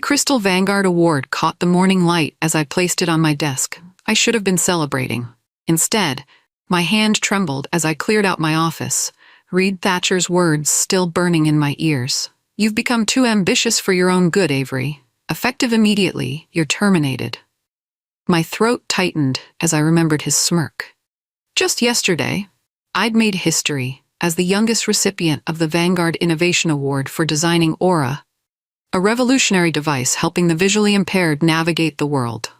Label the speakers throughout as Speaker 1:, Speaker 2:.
Speaker 1: Crystal Vanguard Award caught the morning light as I placed it on my desk. I should have been celebrating. Instead, my hand trembled as I cleared out my office, Reed Thatcher's words still burning in my ears. "You've become too ambitious for your own good, Avery. Effective immediately, you're terminated." My throat tightened as I remembered his smirk. Just yesterday, I'd made history as the youngest recipient of the Vanguard Innovation Award for designing Aura, a revolutionary device helping the visually impaired navigate the world.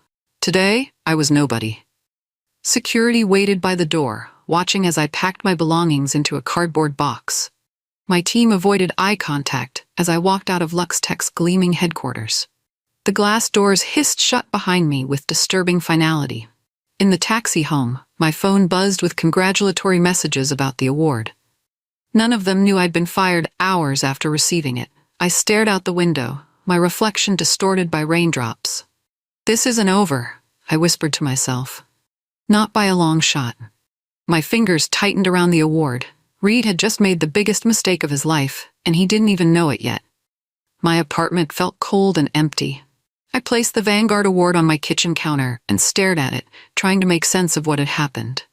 Speaker 1: Today, I was nobody. Security waited by the door, watching as I packed my belongings into a cardboard box. My team avoided eye contact as I walked out of LuxTech's gleaming headquarters. The glass doors hissed shut behind me with disturbing finality. In the taxi home, my phone buzzed with congratulatory messages about the award. None of them knew I'd been fired hours after receiving it. I stared out the window, my reflection distorted by raindrops. "This isn't over," I whispered to myself. Not by a long shot. My fingers tightened around the award. Reed had just made the biggest mistake of his life, and he didn't even know it yet. My apartment felt cold and empty. I placed the Vanguard Award on my kitchen counter and stared at it, trying to make sense of what had happened.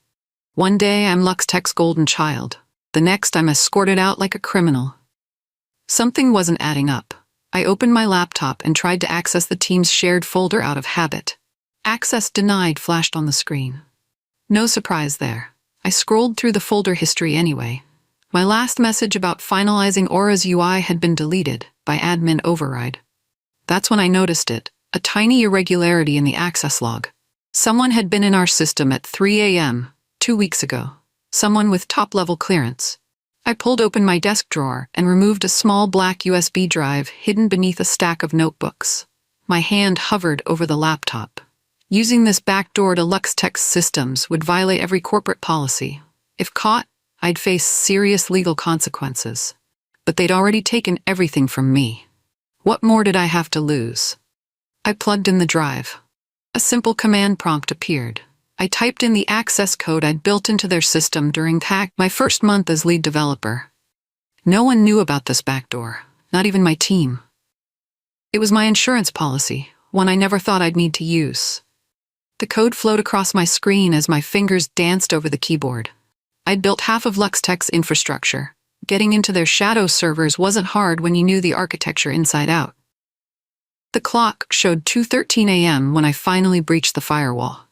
Speaker 1: One day I'm LuxTech's golden child. The next I'm escorted out like a criminal. Something wasn't adding up. I opened my laptop and tried to access the team's shared folder out of habit. "Access denied" flashed on the screen. No surprise there. I scrolled through the folder history anyway. My last message about finalizing Aura's UI had been deleted by admin override. That's when I noticed it, a tiny irregularity in the access log. Someone had been in our system at 3 a.m. 2 weeks ago. Someone with top-level clearance. I pulled open my desk drawer and removed a small black USB drive hidden beneath a stack of notebooks. My hand hovered over the laptop. Using this backdoor to LuxTech's systems would violate every corporate policy. If caught, I'd face serious legal consequences. But they'd already taken everything from me. What more did I have to lose? I plugged in the drive. A simple command prompt appeared. I typed in the access code I'd built into their system during my first month as lead developer. No one knew about this backdoor, not even my team. It was my insurance policy, one I never thought I'd need to use. The code flowed across my screen as my fingers danced over the keyboard. I'd built half of LuxTech's infrastructure. Getting into their shadow servers wasn't hard when you knew the architecture inside out. The clock showed 2:13 a.m. when I finally breached the firewall.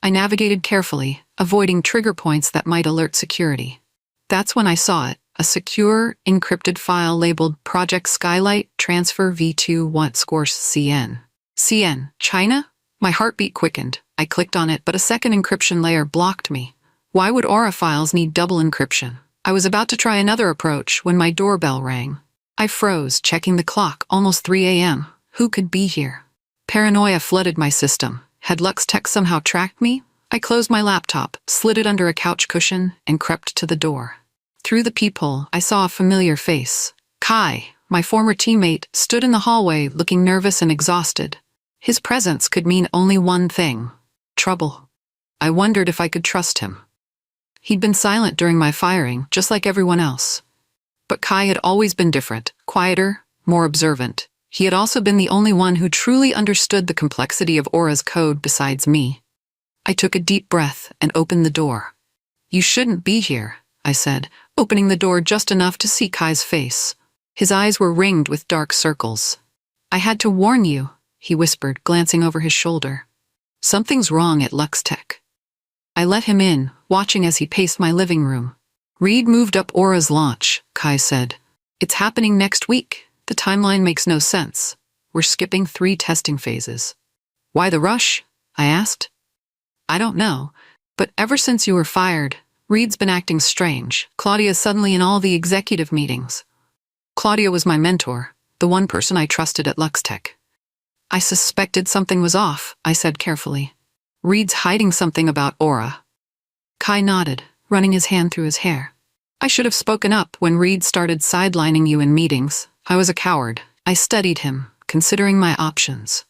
Speaker 1: I navigated carefully, avoiding trigger points that might alert security. That's when I saw it, a secure, encrypted file labeled Project Skylight Transfer V2 Want Scores CN. CN, China? My heartbeat quickened. I clicked on it, but a second encryption layer blocked me. Why would Aura files need double encryption? I was about to try another approach when my doorbell rang. I froze, checking the clock, almost 3 a.m. Who could be here? Paranoia flooded my system. Had LuxTech somehow tracked me? I closed my laptop, slid it under a couch cushion, and crept to the door. Through the peephole, I saw a familiar face. Kai, my former teammate, stood in the hallway looking nervous and exhausted. His presence could mean only one thing: trouble. I wondered if I could trust him. He'd been silent during my firing, just like everyone else. But Kai had always been different, quieter, more observant. He had also been the only one who truly understood the complexity of Aura's code besides me. I took a deep breath and opened the door. "You shouldn't be here," I said, opening the door just enough to see Kai's face. His eyes were ringed with dark circles. "I had to warn you," he whispered, glancing over his shoulder. "Something's wrong at LuxTech." I let him in, watching as he paced my living room. "Reed moved up Aura's launch," Kai said. "It's happening next week. The timeline makes no sense. We're skipping 3 testing phases." "Why the rush?" I asked. "I don't know, but ever since you were fired, Reed's been acting strange. Claudia's suddenly in all the executive meetings." Claudia was my mentor, the one person I trusted at LuxTech. "I suspected something was off," I said carefully. "Reed's hiding something about Aura." Kai nodded, running his hand through his hair. "I should have spoken up when Reed started sidelining you in meetings. I was a coward." I studied him, considering my options.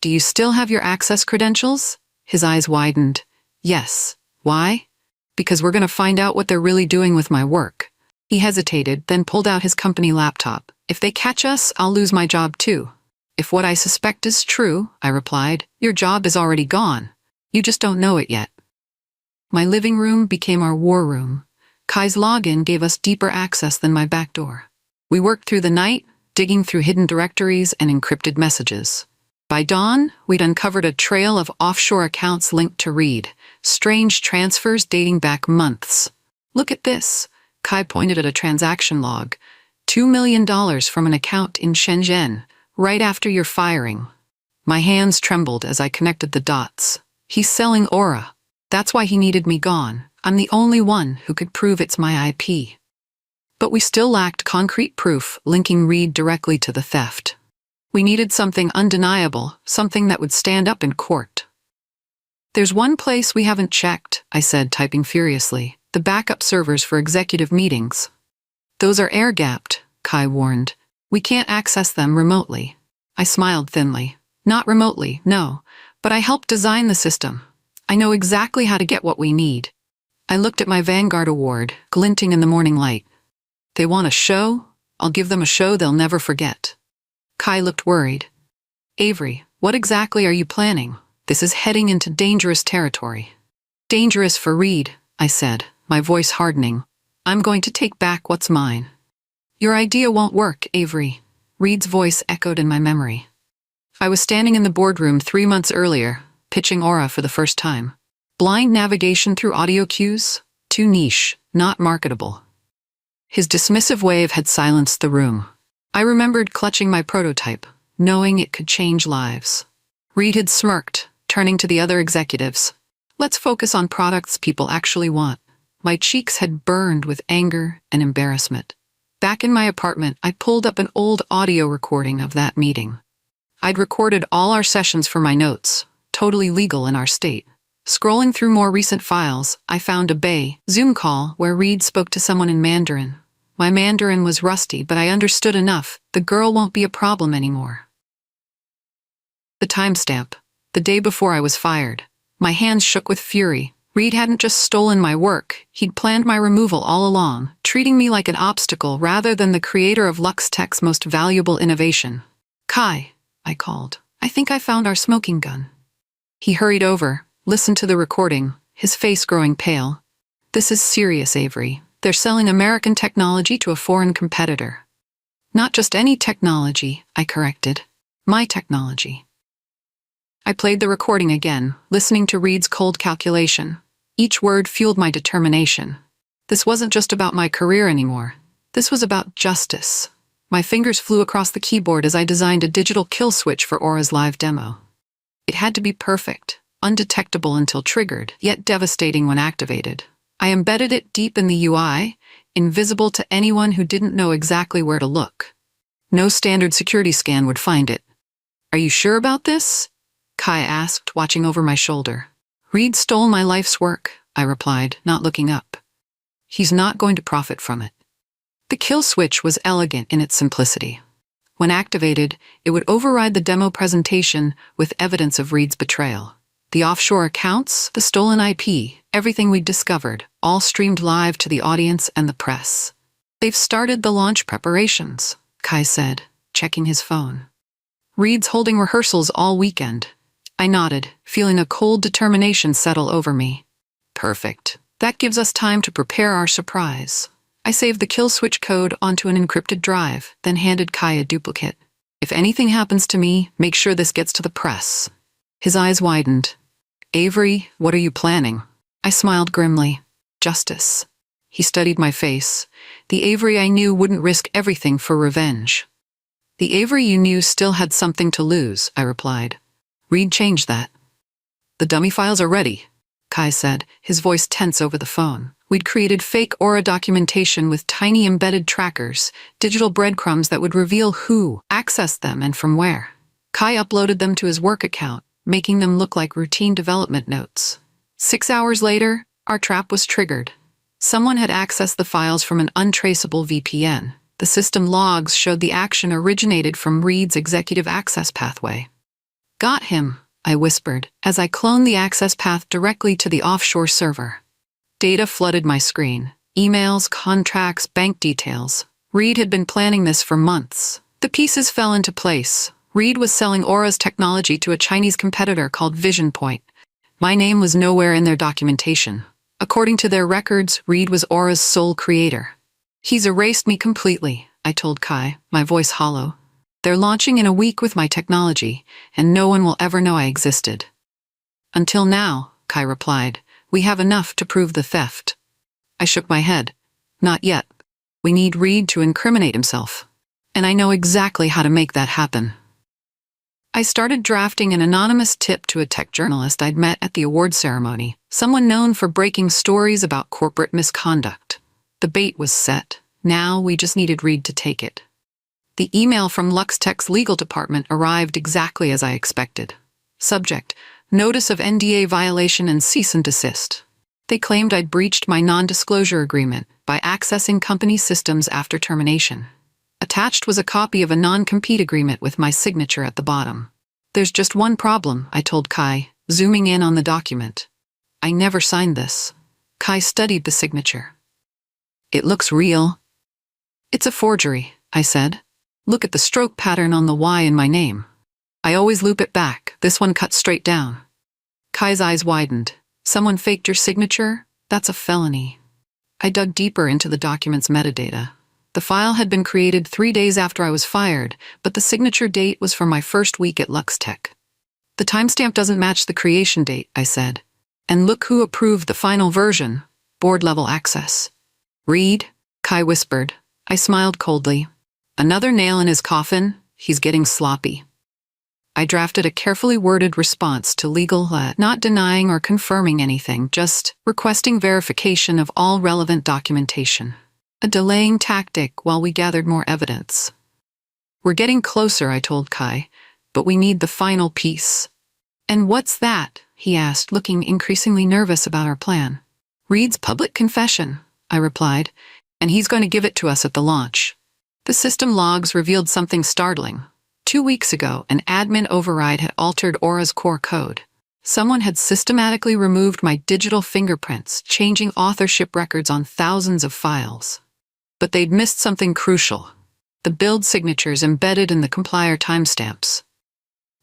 Speaker 1: "Do you still have your access credentials?" His eyes widened. "Yes." "Why?" "Because we're going to find out what they're really doing with my work." He hesitated, then pulled out his company laptop. "If they catch us, I'll lose my job too." If what I suspect is true, I replied, your job is already gone. You just don't know it yet. My living room became our war room. Kai's login gave us deeper access than my back door. We worked through the night, digging through hidden directories and encrypted messages. By dawn, we'd uncovered a trail of offshore accounts linked to Reed, strange transfers dating back months. Look at this. Kai pointed at a transaction log. $2 million from an account in Shenzhen, right after your firing. My hands trembled as I connected the dots. He's selling Aura. That's why he needed me gone. I'm the only one who could prove it's my IP. But we still lacked concrete proof linking Reed directly to the theft. We needed something undeniable, something that would stand up in court. There's one place we haven't checked, I said, typing furiously. The backup servers for executive meetings. Those are air-gapped, Kai warned. We can't access them remotely. I smiled thinly. Not remotely, no, but I helped design the system. I know exactly how to get what we need. I looked at my Vanguard award, glinting in the morning light. They want a show? I'll give them a show they'll never forget. Kai looked worried. Avery, what exactly are you planning? This is heading into dangerous territory. Dangerous for Reed, I said, my voice hardening. I'm going to take back what's mine. Your idea won't work, Avery. Reed's voice echoed in my memory. I was standing in the boardroom 3 months earlier, pitching Aura for the first time. Blind navigation through audio cues? Too niche, not marketable. His dismissive wave had silenced the room. I remembered clutching my prototype, knowing it could change lives. Reed had smirked, turning to the other executives. Let's focus on products people actually want. My cheeks had burned with anger and embarrassment. Back in my apartment, I pulled up an old audio recording of that meeting. I'd recorded all our sessions for my notes, totally legal in our state. Scrolling through more recent files, I found a Bay Zoom call where Reed spoke to someone in Mandarin. My Mandarin was rusty, but I understood enough. The girl won't be a problem anymore. The timestamp. The day before I was fired. My hands shook with fury. Reed hadn't just stolen my work. He'd planned my removal all along, treating me like an obstacle rather than the creator of LuxTech's most valuable innovation. Kai, I called. I think I found our smoking gun. He hurried over, listened to the recording, his face growing pale. This is serious, Avery. They're selling American technology to a foreign competitor. Not just any technology, I corrected. My technology. I played the recording again, listening to Reed's cold calculation. Each word fueled my determination. This wasn't just about my career anymore. This was about justice. My fingers flew across the keyboard as I designed a digital kill switch for Aura's live demo. It had to be perfect, undetectable until triggered, yet devastating when activated. I embedded it deep in the UI, invisible to anyone who didn't know exactly where to look. No standard security scan would find it. Are you sure about this? Kai asked, watching over my shoulder. Reed stole my life's work, I replied, not looking up. He's not going to profit from it. The kill switch was elegant in its simplicity. When activated, it would override the demo presentation with evidence of Reed's betrayal. The offshore accounts, the stolen IP, everything we'd discovered, all streamed live to the audience and the press. They've started the launch preparations, Kai said, checking his phone. Reed's holding rehearsals all weekend. I nodded, feeling a cold determination settle over me. Perfect. That gives us time to prepare our surprise. I saved the kill switch code onto an encrypted drive, then handed Kai a duplicate. If anything happens to me, make sure this gets to the press. His eyes widened. Avery, what are you planning? I smiled grimly. Justice. He studied my face. The Avery I knew wouldn't risk everything for revenge. The Avery you knew still had something to lose, I replied. Reed changed that. The dummy files are ready, Kai said, his voice tense over the phone. We'd created fake Aura documentation with tiny embedded trackers, digital breadcrumbs that would reveal who accessed them and from where. Kai uploaded them to his work account, making them look like routine development notes. 6 hours later, our trap was triggered. Someone had accessed the files from an untraceable VPN. The system logs showed the action originated from Reed's executive access pathway. Got him, I whispered, as I cloned the access path directly to the offshore server. Data flooded my screen. Emails, contracts, bank details. Reed had been planning this for months. The pieces fell into place. Reed was selling Aura's technology to a Chinese competitor called Vision Point. My name was nowhere in their documentation. According to their records, Reed was Aura's sole creator. He's erased me completely, I told Kai, my voice hollow. They're launching in a week with my technology, and no one will ever know I existed. Until now, Kai replied, we have enough to prove the theft. I shook my head. Not yet. We need Reed to incriminate himself. And I know exactly how to make that happen. I started drafting an anonymous tip to a tech journalist I'd met at the award ceremony, someone known for breaking stories about corporate misconduct. The bait was set. Now we just needed Reed to take it. The email from LuxTech's legal department arrived exactly as I expected. Subject: Notice of NDA violation and cease and desist. They claimed I'd breached my non-disclosure agreement by accessing company systems after termination. Attached was a copy of a non-compete agreement with my signature at the bottom. There's just one problem, I told Kai, zooming in on the document. I never signed this. Kai studied the signature. It looks real. It's a forgery, I said. Look at the stroke pattern on the Y in my name. I always loop it back. This one cut straight down. Kai's eyes widened. Someone faked your signature? That's a felony. I dug deeper into the document's metadata. The file had been created 3 days after I was fired, but the signature date was from my first week at LuxTech. The timestamp doesn't match the creation date, I said. And look who approved the final version. Board-level access. Reed? Kai whispered. I smiled coldly. Another nail in his coffin? He's getting sloppy. I drafted a carefully worded response to legal, not denying or confirming anything, just requesting verification of all relevant documentation. A delaying tactic while we gathered more evidence. We're getting closer, I told Kai, but we need the final piece. And what's that? He asked, looking increasingly nervous about our plan. Reed's public confession, I replied, and he's going to give it to us at the launch. The system logs revealed something startling. 2 weeks ago, an admin override had altered Aura's core code. Someone had systematically removed my digital fingerprints, changing authorship records on thousands of files. But they'd missed something crucial: the build signatures embedded in the compiler timestamps.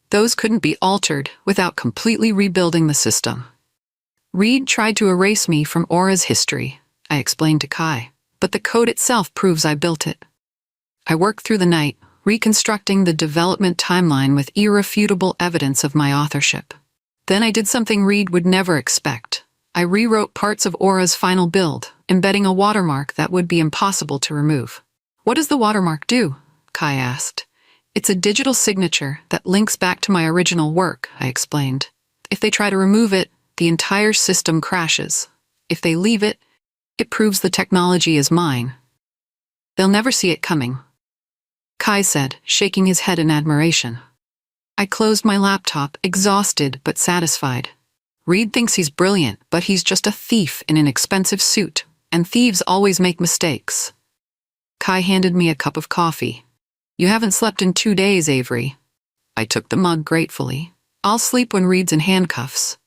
Speaker 1: Those couldn't be altered without completely rebuilding the system. Reed tried to erase me from Aura's history, I explained to Kai, but the code itself proves I built it. I worked through the night, reconstructing the development timeline with irrefutable evidence of my authorship. Then I did something Reed would never expect. I rewrote parts of Aura's final build, embedding a watermark that would be impossible to remove. What does the watermark do? Kai asked. It's a digital signature that links back to my original work, I explained. If they try to remove it, the entire system crashes. If they leave it, it proves the technology is mine. They'll never see it coming. Kai said, shaking his head in admiration. I closed my laptop, exhausted but satisfied. Reed thinks he's brilliant, but he's just a thief in an expensive suit, and thieves always make mistakes. Kai handed me a cup of coffee. You haven't slept in 2 days, Avery. I took the mug gratefully. I'll sleep when Reed's in handcuffs.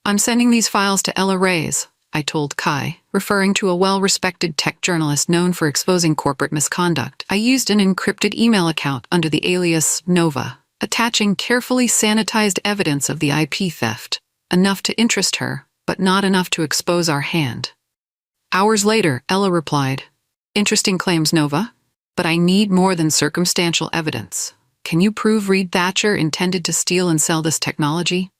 Speaker 1: I'm sending these files to Ella Reyes, I told Kai, referring to a well-respected tech journalist known for exposing corporate misconduct. I used an encrypted email account under the alias Nova, attaching carefully sanitized evidence of the IP theft, enough to interest her, but not enough to expose our hand. Hours later, Ella replied, Interesting claims, Nova, but I need more than circumstantial evidence. Can you prove Reed Thatcher intended to steal and sell this technology?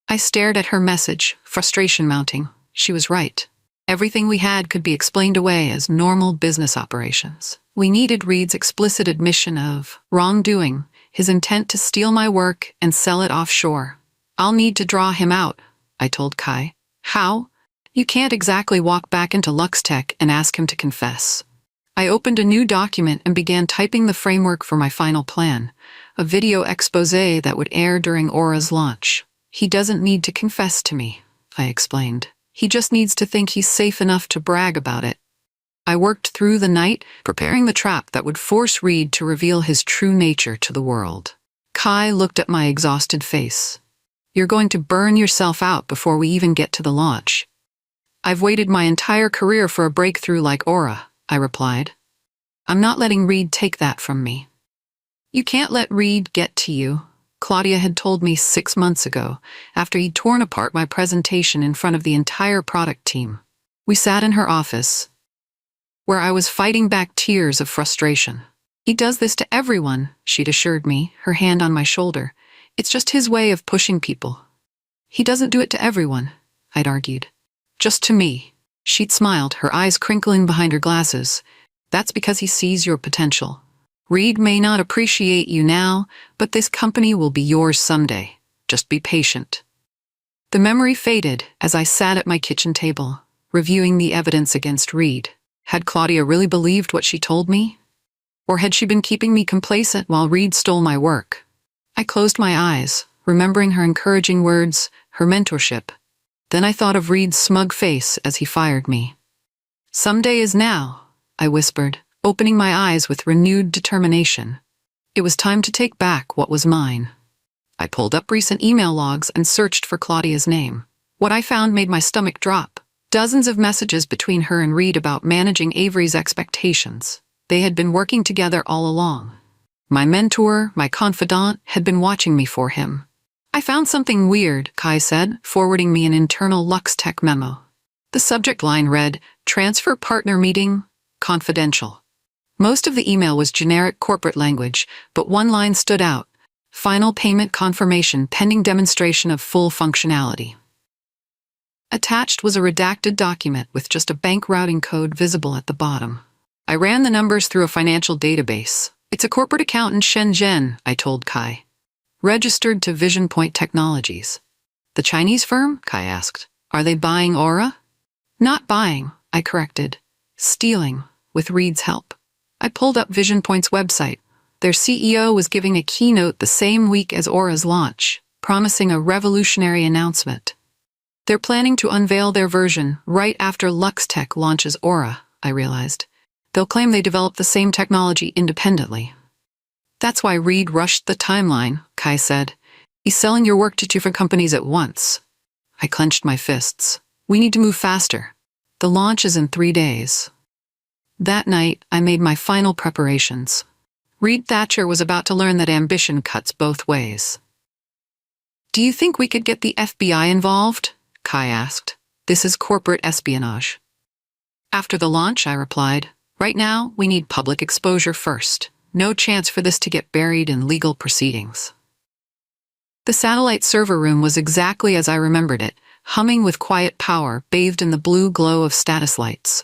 Speaker 1: I stared at her message, frustration mounting. She was right. Everything we had could be explained away as normal business operations. We needed Reed's explicit admission of wrongdoing, his intent to steal my work and sell it offshore. I'll need to draw him out, I told Kai. How? You can't exactly walk back into LuxTech and ask him to confess. I opened a new document and began typing the framework for my final plan, a video expose that would air during Aura's launch. He doesn't need to confess to me, I explained. He just needs to think he's safe enough to brag about it. I worked through the night, preparing the trap that would force Reed to reveal his true nature to the world. Kai looked at my exhausted face. You're going to burn yourself out before we even get to the launch. I've waited my entire career for a breakthrough like Aura, I replied. I'm not letting Reed take that from me. You can't let Reed get to you, Claudia had told me 6 months ago, after he'd torn apart my presentation in front of the entire product team. We sat in her office, where I was fighting back tears of frustration. He does this to everyone, she'd assured me, her hand on my shoulder. It's just his way of pushing people. He doesn't do it to everyone, I'd argued. Just to me. She'd smiled, her eyes crinkling behind her glasses. That's because he sees your potential. Reed may not appreciate you now, but this company will be yours someday. Just be patient. The memory faded as I sat at my kitchen table, reviewing the evidence against Reed. Had Claudia really believed what she told me? Or had she been keeping me complacent while Reed stole my work? I closed my eyes, remembering her encouraging words, her mentorship. Then I thought of Reed's smug face as he fired me. Someday is now, I whispered, opening my eyes with renewed determination. It was time to take back what was mine. I pulled up recent email logs and searched for Claudia's name. What I found made my stomach drop. Dozens of messages between her and Reed about managing Avery's expectations. They had been working together all along. My mentor, my confidant, had been watching me for him. I found something weird, Kai said, forwarding me an internal LuxTech memo. The subject line read, Transfer Partner Meeting, Confidential. Most of the email was generic corporate language, but one line stood out. Final payment confirmation pending demonstration of full functionality. Attached was a redacted document with just a bank routing code visible at the bottom. I ran the numbers through a financial database. It's a corporate account in Shenzhen, I told Kai. Registered to Vision Point Technologies. The Chinese firm? Kai asked. Are they buying Aura? Not buying, I corrected. Stealing, with Reed's help. I pulled up Vision Point's website. Their CEO was giving a keynote the same week as Aura's launch, promising a revolutionary announcement. They're planning to unveil their version right after LuxTech launches Aura, I realized. They'll claim they developed the same technology independently. That's why Reed rushed the timeline, Kai said. He's selling your work to 2 different companies at once. I clenched my fists. We need to move faster. The launch is in 3 days. That night, I made my final preparations. Reed Thatcher was about to learn that ambition cuts both ways. Do you think we could get the FBI involved? Kai asked. This is corporate espionage. After the launch, I replied. Right now, we need public exposure first. No chance for this to get buried in legal proceedings. The satellite server room was exactly as I remembered it, humming with quiet power, bathed in the blue glow of status lights.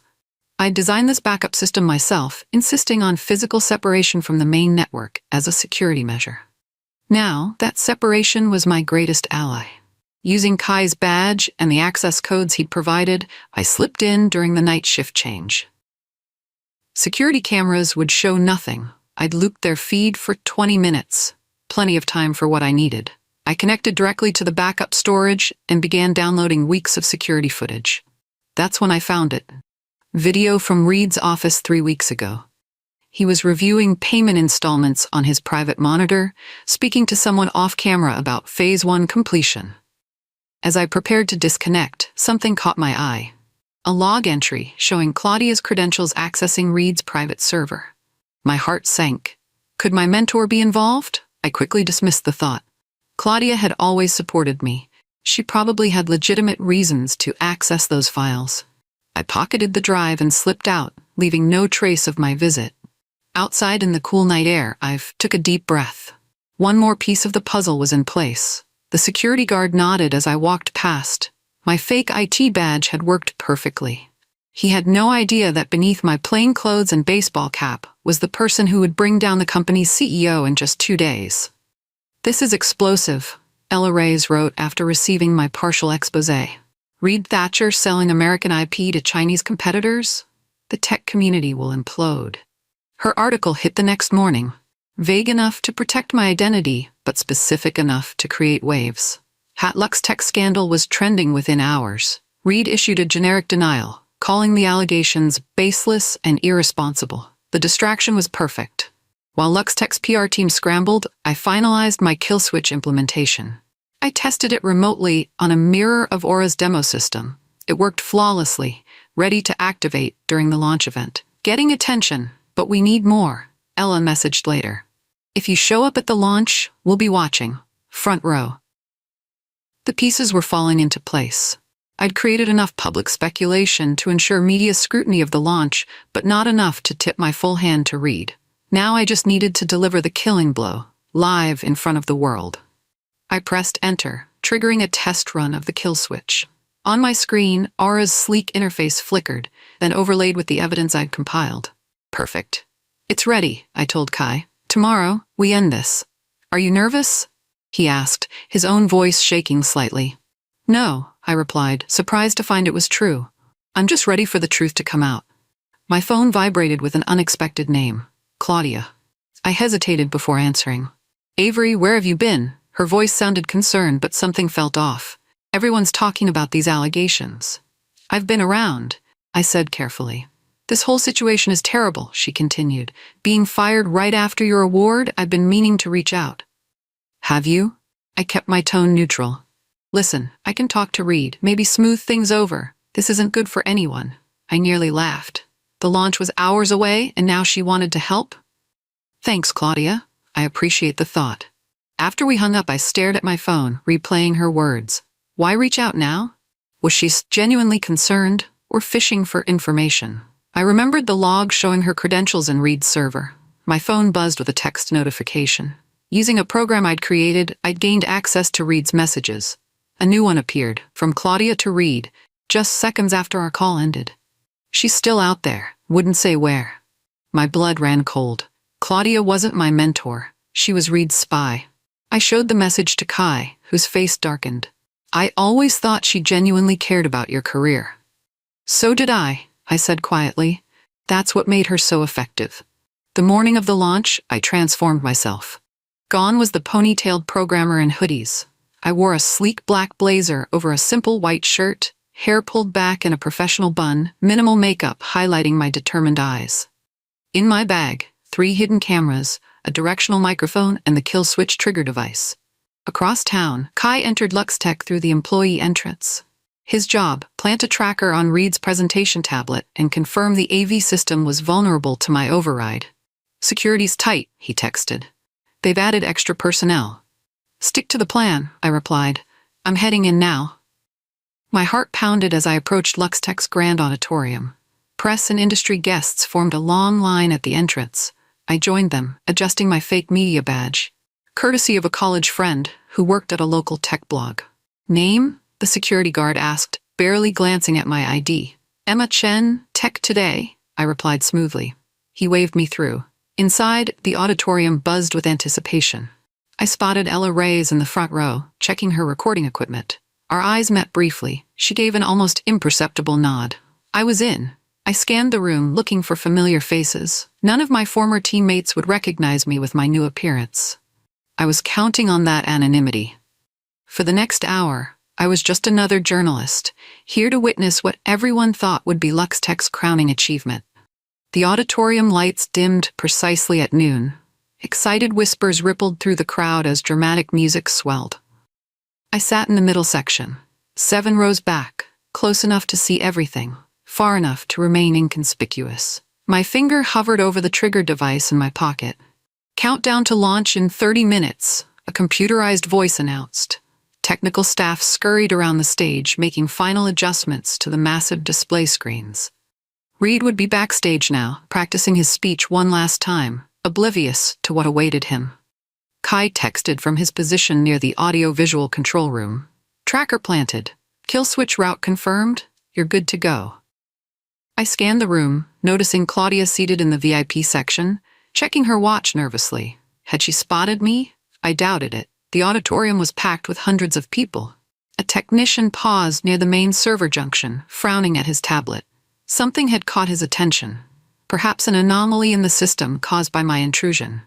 Speaker 1: I'd designed this backup system myself, insisting on physical separation from the main network as a security measure. Now, that separation was my greatest ally. Using Kai's badge and the access codes he'd provided, I slipped in during the night shift change. Security cameras would show nothing. I'd looped their feed for 20 minutes. Plenty of time for what I needed. I connected directly to the backup storage and began downloading weeks of security footage. That's when I found it. Video from Reed's office 3 weeks ago. He was reviewing payment installments on his private monitor, speaking to someone off-camera about Phase 1 completion. As I prepared to disconnect, something caught my eye. A log entry showing Claudia's credentials accessing Reed's private server. My heart sank. Could my mentor be involved? I quickly dismissed the thought. Claudia had always supported me. She probably had legitimate reasons to access those files. I pocketed the drive and slipped out, leaving no trace of my visit. Outside in the cool night air, I took a deep breath. One more piece of the puzzle was in place. The security guard nodded as I walked past. My fake IT badge had worked perfectly. He had no idea that beneath my plain clothes and baseball cap was the person who would bring down the company's CEO in just 2 days. This is explosive, Ella Reyes wrote after receiving my partial exposé. Reed Thatcher selling American IP to Chinese competitors? The tech community will implode. Her article hit the next morning. Vague enough to protect my identity, but specific enough to create waves. LuxTech scandal was trending within hours. Reed issued a generic denial, calling the allegations baseless and irresponsible. The distraction was perfect. While LuxTech's PR team scrambled, I finalized my kill switch implementation. I tested it remotely on a mirror of Aura's demo system. It worked flawlessly, ready to activate during the launch event. Getting attention, but we need more, Ella messaged later. If you show up at the launch, we'll be watching. Front row. The pieces were falling into place. I'd created enough public speculation to ensure media scrutiny of the launch, but not enough to tip my full hand to Reed. Now I just needed to deliver the killing blow, live in front of the world. I pressed enter, triggering a test run of the kill switch. On my screen, Aura's sleek interface flickered, then overlaid with the evidence I'd compiled. Perfect. It's ready, I told Kai. Tomorrow, we end this. Are you nervous? He asked, his own voice shaking slightly. No, I replied, surprised to find it was true. I'm just ready for the truth to come out. My phone vibrated with an unexpected name. Claudia. I hesitated before answering. Avery, where have you been? Her voice sounded concerned, but something felt off. Everyone's talking about these allegations. I've been around, I said carefully. This whole situation is terrible, she continued. Being fired right after your award, I've been meaning to reach out. Have you? I kept my tone neutral. Listen, I can talk to Reed, maybe smooth things over. This isn't good for anyone. I nearly laughed. The launch was hours away, and now she wanted to help? Thanks, Claudia. I appreciate the thought. After we hung up, I stared at my phone, replaying her words. Why reach out now? Was she genuinely concerned, or fishing for information? I remembered the log showing her credentials in Reed's server. My phone buzzed with a text notification. Using a program I'd created, I'd gained access to Reed's messages. A new one appeared, from Claudia to Reed, just seconds after our call ended. She's still out there, wouldn't say where. My blood ran cold. Claudia wasn't my mentor. She was Reed's spy. I showed the message to Kai, whose face darkened. I always thought she genuinely cared about your career. So did I said quietly. That's what made her so effective. The morning of the launch, I transformed myself. Gone was the ponytailed programmer in hoodies. I wore a sleek black blazer over a simple white shirt, hair pulled back in a professional bun, minimal makeup highlighting my determined eyes. In my bag, 3 hidden cameras, a directional microphone, and the kill switch trigger device. Across town, Kai entered LuxTech through the employee entrance. His job, plant a tracker on Reed's presentation tablet and confirm the AV system was vulnerable to my override. Security's tight, he texted. They've added extra personnel. Stick to the plan, I replied. I'm heading in now. My heart pounded as I approached LuxTech's grand auditorium. Press and industry guests formed a long line at the entrance. I joined them, adjusting my fake media badge. Courtesy of a college friend who worked at a local tech blog. Name? The security guard asked, barely glancing at my ID. Emma Chen, Tech Today, I replied smoothly. He waved me through. Inside, the auditorium buzzed with anticipation. I spotted Ella Reyes in the front row, checking her recording equipment. Our eyes met briefly. She gave an almost imperceptible nod. I was in. I scanned the room, looking for familiar faces. None of my former teammates would recognize me with my new appearance. I was counting on that anonymity. For the next hour, I was just another journalist, here to witness what everyone thought would be LuxTech's crowning achievement. The auditorium lights dimmed precisely at noon. Excited whispers rippled through the crowd as dramatic music swelled. I sat in the middle section, 7 rows back, close enough to see everything, far enough to remain inconspicuous. My finger hovered over the trigger device in my pocket. Countdown to launch in 30 minutes, a computerized voice announced. Technical staff scurried around the stage, making final adjustments to the massive display screens. Reed would be backstage now, practicing his speech one last time, oblivious to what awaited him. Kai texted from his position near the audio-visual control room. Tracker planted. Kill switch route confirmed. You're good to go. I scanned the room, noticing Claudia seated in the VIP section, checking her watch nervously. Had she spotted me? I doubted it. The auditorium was packed with hundreds of people. A technician paused near the main server junction, frowning at his tablet. Something had caught his attention. Perhaps an anomaly in the system caused by my intrusion.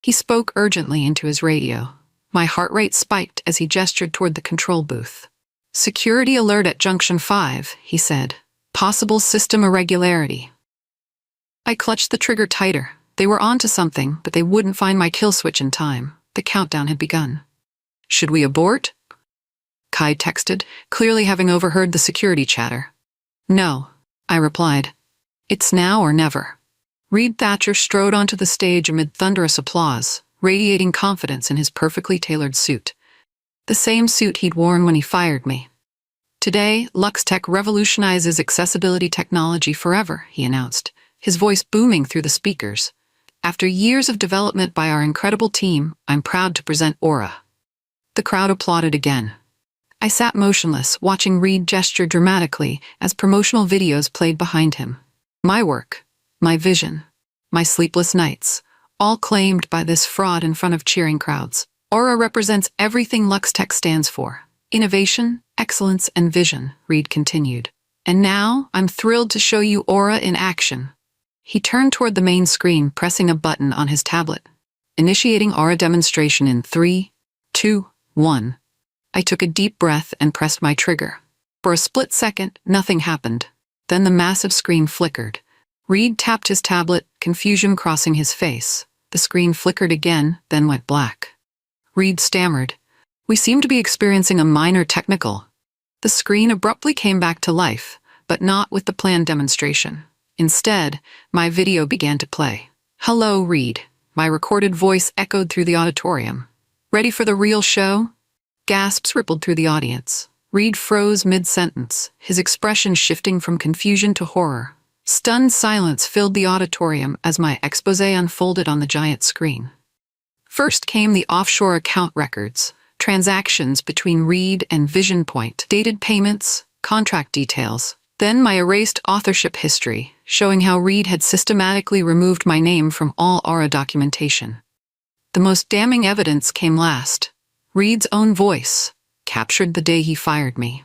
Speaker 1: He spoke urgently into his radio. My heart rate spiked as he gestured toward the control booth. Security alert at Junction 5, he said. Possible system irregularity. I clutched the trigger tighter. They were onto something, but they wouldn't find my kill switch in time. The countdown had begun. Should we abort? Kai texted, clearly having overheard the security chatter. No, I replied. It's now or never. Reed Thatcher strode onto the stage amid thunderous applause. radiating confidence in his perfectly tailored suit. The same suit he'd worn when he fired me. "Today, LuxTech revolutionizes accessibility technology forever," he announced, his voice booming through the speakers. "After years of development by our incredible team, I'm proud to present Aura." The crowd applauded again. I sat motionless, watching Reed gesture dramatically as promotional videos played behind him. My work, my vision, my sleepless nights, all claimed by this fraud in front of cheering crowds. Aura represents everything LuxTech stands for: innovation, excellence, and vision, Reed continued. "And now, I'm thrilled to show you Aura in action." He turned toward the main screen, pressing a button on his tablet. "Initiating Aura demonstration in 3, 2, 1. I took a deep breath and pressed my trigger. For a split second, nothing happened. Then the massive screen flickered. Reed tapped his tablet, confusion crossing his face. The screen flickered again, then went black. Reed stammered. "We seem to be experiencing a minor technical." The screen abruptly came back to life, but not with the planned demonstration. Instead, my video began to play. "Hello, Reed." My recorded voice echoed through the auditorium. "Ready for the real show?" Gasps rippled through the audience. Reed froze mid-sentence, his expression shifting from confusion to horror. Stunned silence filled the auditorium as my exposé unfolded on the giant screen. First came the offshore account records, transactions between Reed and Vision Point, dated payments, contract details. Then my erased authorship history, showing how Reed had systematically removed my name from all Aura documentation. The most damning evidence came last. Reed's own voice, captured the day he fired me.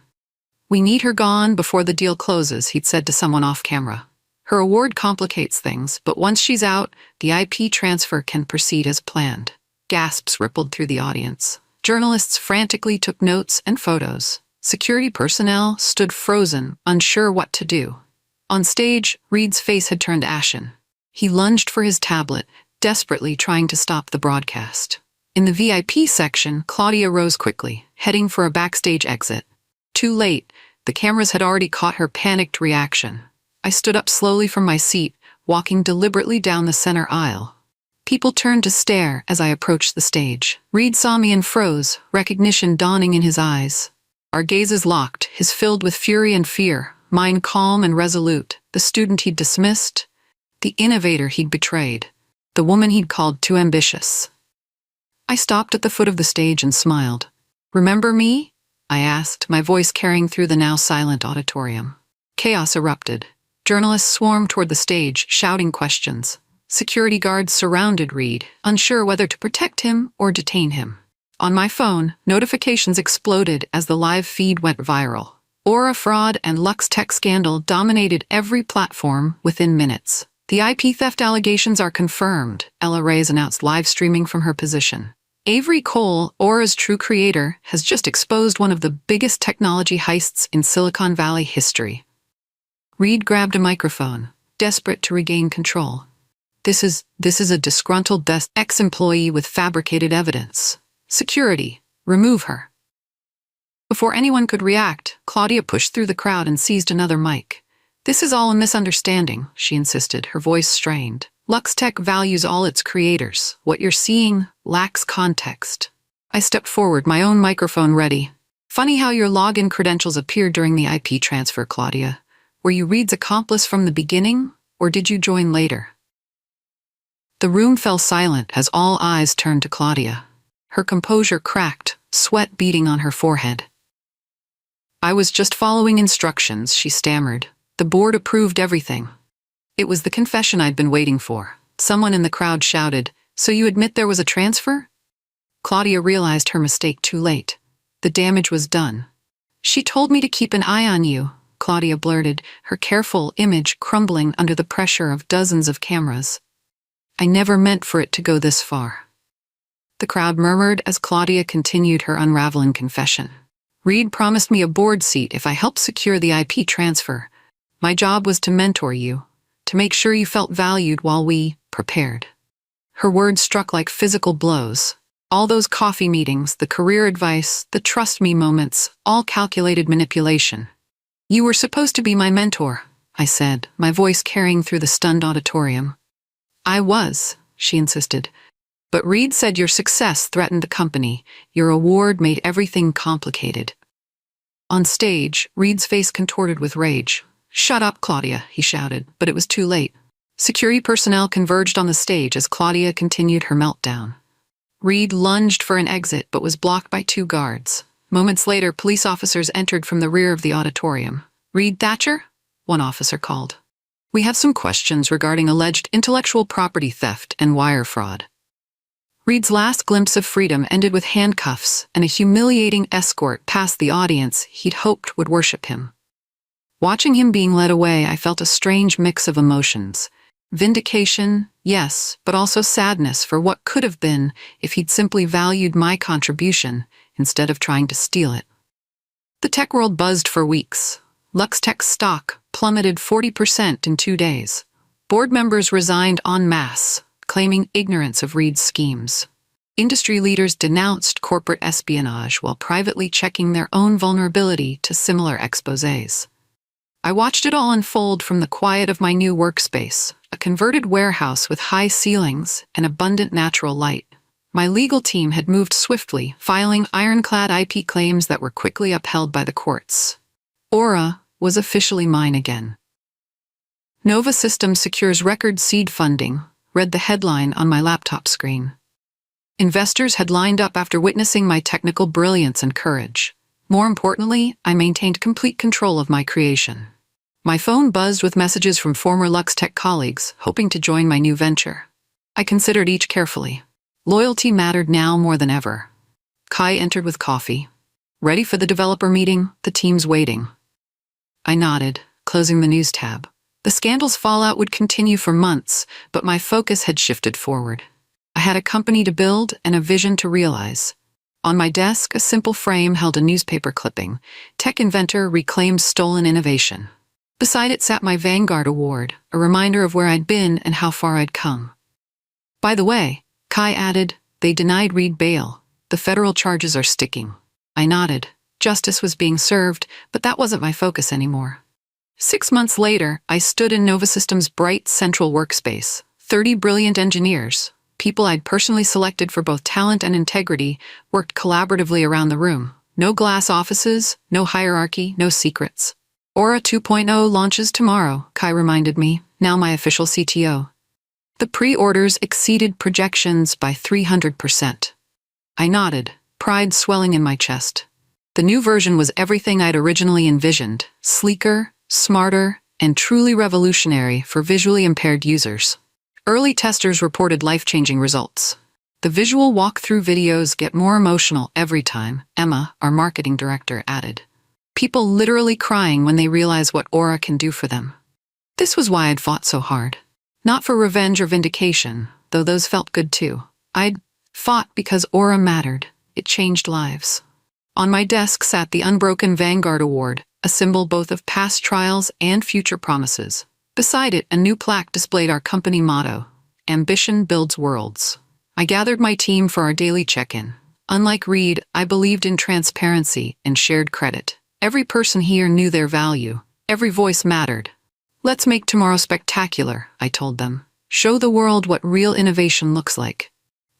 Speaker 1: "We need her gone before the deal closes," he'd said to someone off camera. "Her award complicates things, but once she's out, the IP transfer can proceed as planned." Gasps rippled through the audience. Journalists frantically took notes and photos. Security personnel stood frozen, unsure what to do. On stage, Reed's face had turned ashen. He lunged for his tablet, desperately trying to stop the broadcast. In the VIP section, Claudia rose quickly, heading for a backstage exit. Too late, the cameras had already caught her panicked reaction. I stood up slowly from my seat, walking deliberately down the center aisle. People turned to stare as I approached the stage. Reed saw me and froze, recognition dawning in his eyes. Our gazes locked, his filled with fury and fear, mine calm and resolute. The student he'd dismissed, the innovator he'd betrayed, the woman he'd called too ambitious. I stopped at the foot of the stage and smiled. "Remember me?" I asked, my voice carrying through the now silent auditorium. Chaos erupted. Journalists swarmed toward the stage, shouting questions. Security guards surrounded Reed, unsure whether to protect him or detain him. On my phone, notifications exploded as the live feed went viral. Aura fraud and LuxTech scandal dominated every platform within minutes. "The IP theft allegations are confirmed," Ella Reyes announced, live streaming from her position. "Avery Cole, Aura's true creator, has just exposed one of the biggest technology heists in Silicon Valley history." Reed grabbed a microphone, desperate to regain control. This is a disgruntled ex-employee with fabricated evidence. Security, remove her." Before anyone could react, Claudia pushed through the crowd and seized another mic. "This is all a misunderstanding," she insisted, her voice strained. "LuxTech values all its creators. What you're seeing lacks context." I stepped forward, my own microphone ready. "Funny how your login credentials appeared during the IP transfer, Claudia. Were you Reed's accomplice from the beginning, or did you join later?" The room fell silent as all eyes turned to Claudia. Her composure cracked, sweat beading on her forehead. "I was just following instructions," she stammered. "The board approved everything." It was the confession I'd been waiting for. Someone in the crowd shouted, "So you admit there was a transfer?" Claudia realized her mistake too late. The damage was done. "She told me to keep an eye on you," Claudia blurted, her careful image crumbling under the pressure of dozens of cameras. "I never meant for it to go this far." The crowd murmured as Claudia continued her unraveling confession. "Reed promised me a board seat if I helped secure the IP transfer. My job was to mentor you, to make sure you felt valued while we prepared." Her words struck like physical blows. All those coffee meetings, the career advice, the trust me moments, all calculated manipulation. "You were supposed to be my mentor," I said, my voice carrying through the stunned auditorium. "I was," she insisted, But Reed said your success threatened the company. Your award made everything complicated. On stage, Reed's face contorted with rage. "Shut up, Claudia," he shouted, but it was too late. Security personnel converged on the stage as Claudia continued her meltdown. Reed lunged for an exit but was blocked by 2 guards. Moments later, police officers entered from the rear of the auditorium. "Reed Thatcher?" one officer called. "We have some questions regarding alleged intellectual property theft and wire fraud." Reed's last glimpse of freedom ended with handcuffs and a humiliating escort past the audience he'd hoped would worship him. Watching him being led away, I felt a strange mix of emotions. Vindication, yes, but also sadness for what could have been if he'd simply valued my contribution instead of trying to steal it. The tech world buzzed for weeks. LuxTech's stock plummeted 40% in 2 days. Board members resigned en masse, claiming ignorance of Reed's schemes. Industry leaders denounced corporate espionage while privately checking their own vulnerability to similar exposés. I watched it all unfold from the quiet of my new workspace, a converted warehouse with high ceilings and abundant natural light. My legal team had moved swiftly, filing ironclad IP claims that were quickly upheld by the courts. Aura was officially mine again. Nova Systems secures record seed funding, read the headline on my laptop screen. Investors had lined up after witnessing my technical brilliance and courage. More importantly, I maintained complete control of my creation. My phone buzzed with messages from former LuxTech colleagues, hoping to join my new venture. I considered each carefully. Loyalty mattered now more than ever. Kai entered with coffee. "Ready for the developer meeting? The team's waiting." I nodded, closing the news tab. The scandal's fallout would continue for months, but my focus had shifted forward. I had a company to build and a vision to realize. On my desk, a simple frame held a newspaper clipping. "Tech inventor reclaims stolen innovation." Beside it sat my Vanguard Award, a reminder of where I'd been and how far I'd come. "By the way," Kai added, "they denied Reed bail. The federal charges are sticking." I nodded. Justice was being served, but that wasn't my focus anymore. 6 months later, I stood in Nova Systems' bright central workspace. 30 brilliant engineers, people I'd personally selected for both talent and integrity, worked collaboratively around the room. No glass offices, no hierarchy, no secrets. Aura 2.0 launches tomorrow, Kai reminded me, now my official CTO. The pre-orders exceeded projections by 300%. I nodded, pride swelling in my chest. The new version was everything I'd originally envisioned, sleeker, smarter, and truly revolutionary for visually impaired users. Early testers reported life-changing results. The visual walkthrough videos get more emotional every time, Emma, our marketing director, added. People literally crying when they realize what Aura can do for them. This was why I'd fought so hard. Not for revenge or vindication, though those felt good too. I'd fought because Aura mattered. It changed lives. On my desk sat the unbroken Vanguard Award, a symbol both of past trials and future promises. Beside it, a new plaque displayed our company motto, "Ambition builds worlds." I gathered my team for our daily check-in. Unlike Reed, I believed in transparency and shared credit. Every person here knew their value. Every voice mattered. "Let's make tomorrow spectacular," I told them. "Show the world what real innovation looks like."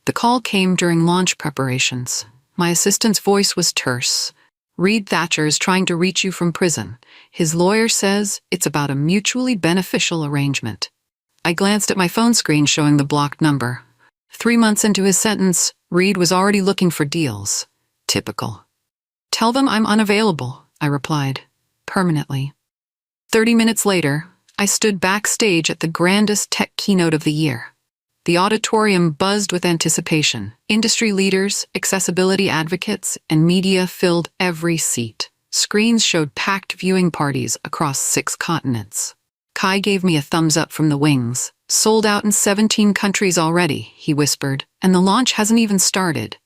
Speaker 1: The call came during launch preparations. My assistant's voice was terse. "Reed Thatcher is trying to reach you from prison. His lawyer says it's about a mutually beneficial arrangement." I glanced at my phone screen showing the blocked number. 3 months into his sentence, Reed was already looking for deals. Typical. "Tell them I'm unavailable," I replied, permanently. 30 minutes later, I stood backstage at the grandest tech keynote of the year. The auditorium buzzed with anticipation. Industry leaders, accessibility advocates, and media filled every seat. Screens showed packed viewing parties across 6 continents. Kai gave me a thumbs up from the wings. "Sold out in 17 countries already," he whispered, "and the launch hasn't even started."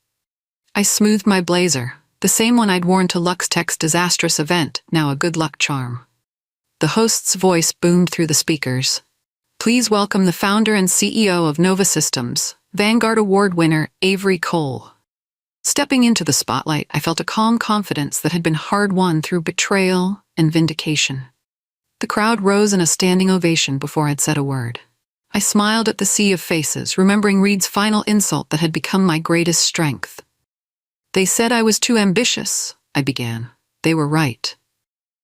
Speaker 1: I smoothed my blazer, the same one I'd worn to LuxTech's disastrous event, now a good luck charm. The host's voice boomed through the speakers. "Please welcome the founder and CEO of Nova Systems, Vanguard Award winner Avery Cole." Stepping into the spotlight, I felt a calm confidence that had been hard-won through betrayal and vindication. The crowd rose in a standing ovation before I'd said a word. I smiled at the sea of faces, remembering Reed's final insult that had become my greatest strength. They said I was too ambitious, I began. They were right.